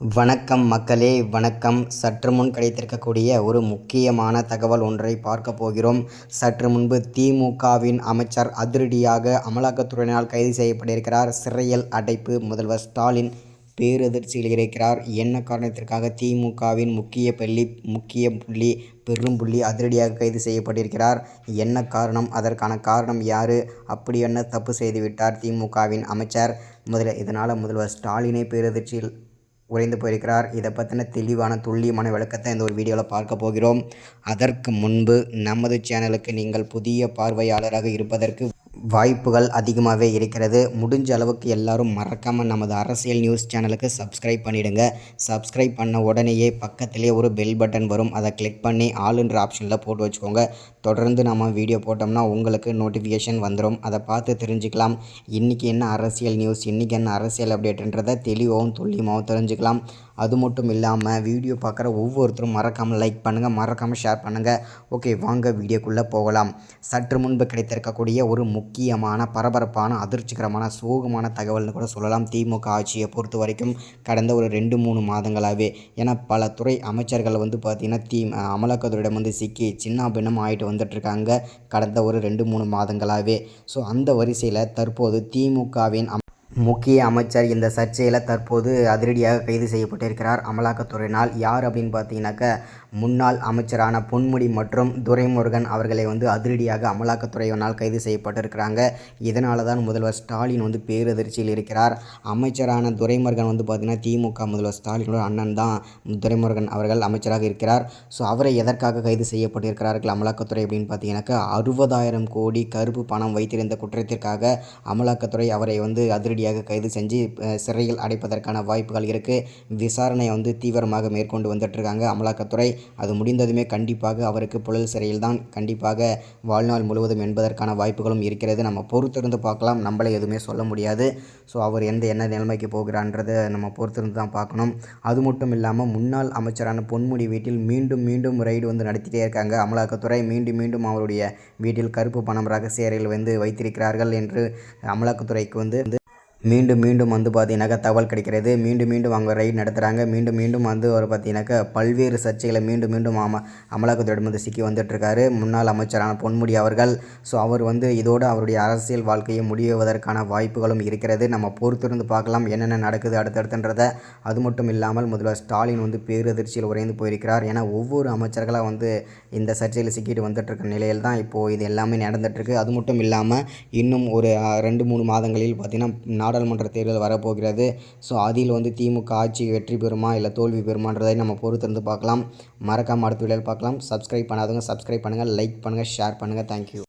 வணக்கம் மக்களே, வணக்கம். சற்று முன் கிடைத்திருக்கக்கூடிய ஒரு முக்கியமான தகவல் ஒன்றை பார்க்க போகிறோம். சற்று முன்பு திமுகவின் அமைச்சர் அதிரடியாக அமலாக்கத்துறையினால் கைது செய்யப்பட்டிருக்கிறார். சிறையில் அடைப்பு. முதல்வர் ஸ்டாலின் பேரதிர்ச்சியில் இருக்கிறார். என்ன காரணத்திற்காக திமுகவின் முக்கிய புள்ளி பெரும்புள்ளி அதிரடியாக கைது செய்யப்பட்டிருக்கிறார்? என்ன காரணம்? அதற்கான காரணம் யாரு? அப்படி என்ன தப்பு செய்துவிட்டார் திமுகவின் அமைச்சர்? இதனால் முதல்வர் ஸ்டாலினை பேரதிர்ச்சியில் உறைந்து போயிருக்கிறார். இதை பற்றின தெளிவான துல்லியமான விளக்கத்தை இந்த ஒரு வீடியோவில் பார்க்க போகிறோம். அதற்கு முன்பு நமது சேனலுக்கு நீங்கள் புதிய பார்வையாளராக இருப்பதற்கு வாய்ப்புகள் அதிகமாகவே இருக்கிறது. முடிஞ்ச அளவுக்கு எல்லாரும் மறக்காமல் நமது அரசியல் நியூஸ் சேனலுக்கு சப்ஸ்கிரைப் பண்ணிவிடுங்க. சப்ஸ்கிரைப் பண்ண உடனேயே பக்கத்திலே ஒரு பெல் பட்டன் வரும். அதை கிளிக் பண்ணி ஆல்ன்ற ஆப்ஷனில் போட்டு வச்சுக்கோங்க. தொடர்ந்து நம்ம வீடியோ போட்டோம்னா உங்களுக்கு நோட்டிஃபிகேஷன் வந்துடும். அதை பார்த்து தெரிஞ்சுக்கலாம். இன்றைக்கி என்ன அரசியல் நியூஸ், இன்றைக்கி என்ன அரசியல் அப்டேட்ன்றதை தெளிவாகவும் துல்லியமாகவும் தெரிஞ்சுக்கலாம். அது மட்டும் இல்லாமல் வீடியோ பார்க்குற ஒவ்வொருத்தரும் மறக்காமல் லைக் பண்ணுங்கள், மறக்காமல் ஷேர் பண்ணுங்கள். ஓகே, வாங்க வீடியோக்குள்ளே போகலாம். சற்று முன்பு கிடைத்திருக்கக்கூடிய ஒரு முக்கியமான பரபரப்பான அதிர்ச்சிகரமான சோகமான தகவல்னு கூட சொல்லலாம். திமுக ஆட்சியை பொறுத்த வரைக்கும் கடந்த ஒரு 2-3 மாதங்களாகவே, ஏன்னா பல துறை அமைச்சர்கள் பார்த்திங்கன்னா அமலாக்கத்துறையிடம் சிக்கி சின்ன பின்னம் ஆகிட்டு வந்துட்டுருக்காங்க கடந்த ஒரு 2-3 மாதங்களாகவே. ஸோ அந்த வரிசையில் தற்போது திமுகவின் முக்கிய அமைச்சர் இந்த சர்ச்சையில் தற்போது அதிரடியாக கைது செய்யப்பட்டிருக்கிறார் அமலாக்கத்துறையினால். யார் அப்படின்னு பார்த்தீங்கன்னாக்கா, முன்னாள் அமைச்சரான பொன்முடி மற்றும் துரைமுருகன் அவர்களை அதிரடியாக அமலாக்கத்துறையினால் கைது செய்யப்பட்டிருக்கிறாங்க. இதனால தான் முதல்வர் ஸ்டாலின் பேரதிர்ச்சியில் இருக்கிறார். அமைச்சரான துரைமுருகன் பார்த்திங்கன்னா திமுக முதல்வர் ஸ்டாலினோட அண்ணன் தான் துரைமுருகன் அவர்கள் அமைச்சராக இருக்கிறார். ஸோ அவரை எதற்காக கைது செய்யப்பட்டிருக்கிறார்கள் அமலாக்கத்துறை அப்படின்னு பார்த்தீங்கன்னாக்கா, 60,000 கோடி கருப்பு பணம் வைத்திருந்த குற்றத்திற்காக அமலாக்கத்துறை அவரை அதிரடியாக கைது செஞ்சு சிறையில் அடைப்பதற்கான வாய்ப்புகள் இருக்குது. விசாரணையை தீவிரமாக மேற்கொண்டு வந்துட்டுருக்காங்க அமலாக்கத்துறை. அது முடிந்ததுமே கண்டிப்பாக அவருக்கு புழல் சிறையில் தான் கண்டிப்பாக வாழ்நாள் முழுவதும் என்பதற்கான வாய்ப்புகளும் இருக்கிறது. நம்ம பொறுத்திருந்து பார்க்கலாம். நம்மளே எதுவுமே சொல்ல முடியாது. ஸோ அவர் என்ன நிலைமைக்கு போகிறான்றதை நம்ம பொறுத்திருந்து தான் பார்க்கணும். அது மட்டும் இல்லாமல் முன்னாள் அமைச்சரான பொன்முடி வீட்டில் மீண்டும் ரைடு நடத்திட்டே இருக்காங்க அமலாக்கத்துறை. மீண்டும் அவருடைய வீட்டில் கருப்பு பணம் ரகசிய அறையில் வைத்திருக்கிறார்கள் என்று அமலாக்கத்துறைக்கு மீண்டும் பார்த்தீங்கன்னாக்கா தகவல் கிடைக்கிறது. மீண்டும் அவங்க ரைட் நடத்துகிறாங்க. மீண்டும் ஒரு பார்த்தீங்கன்னாக்கா பல்வேறு சர்ச்சைகளை மீண்டும் அமலாக்கத்துறையிடம் சிக்கி வந்துட்டுருக்காரு முன்னாள் அமைச்சரான பொன்முடி அவர்கள். ஸோ அவர் இதோடு அவருடைய அரசியல் வாழ்க்கையை முடிவதற்கான வாய்ப்புகளும் இருக்கிறது. நம்ம பொறுத்திருந்து பார்க்கலாம் என்னென்ன நடக்குது அடுத்தடுத்துன்றதை. அது மட்டும் இல்லாமல் முதல்வர் ஸ்டாலின் பேரதிர்ச்சியில் உறைந்து போயிருக்கிறார். ஏன்னா ஒவ்வொரு அமைச்சர்களாக இந்த சர்ச்சையில் சிக்கிட்டு வந்துட்டுருக்க நிலையில் தான் இப்போது இது எல்லாமே நடந்துகிட்ருக்கு. அது மட்டும் இல்லாமல் இன்னும் ஒரு 2-3 மாதங்களில் பார்த்திங்கன்னா நாடாளுமன்ற தேர்தல் வரப்போகிறது. ஸோ அதில் திமுக ஆட்சி வெற்றி பெறுமா இல்லை தோல்வி பெறுமான்றதை நம்ம பொறுத்திருந்து பார்க்கலாம். மறக்காமல் அடுத்த வீடியோவில் பார்க்கலாம். சப்ஸ்கிரைப் பண்ணாதவங்க சப்ஸ்கிரைப் பண்ணுங்கள், லைக் பண்ணுங்கள், ஷேர் பண்ணுங்கள். தேங்க்யூ.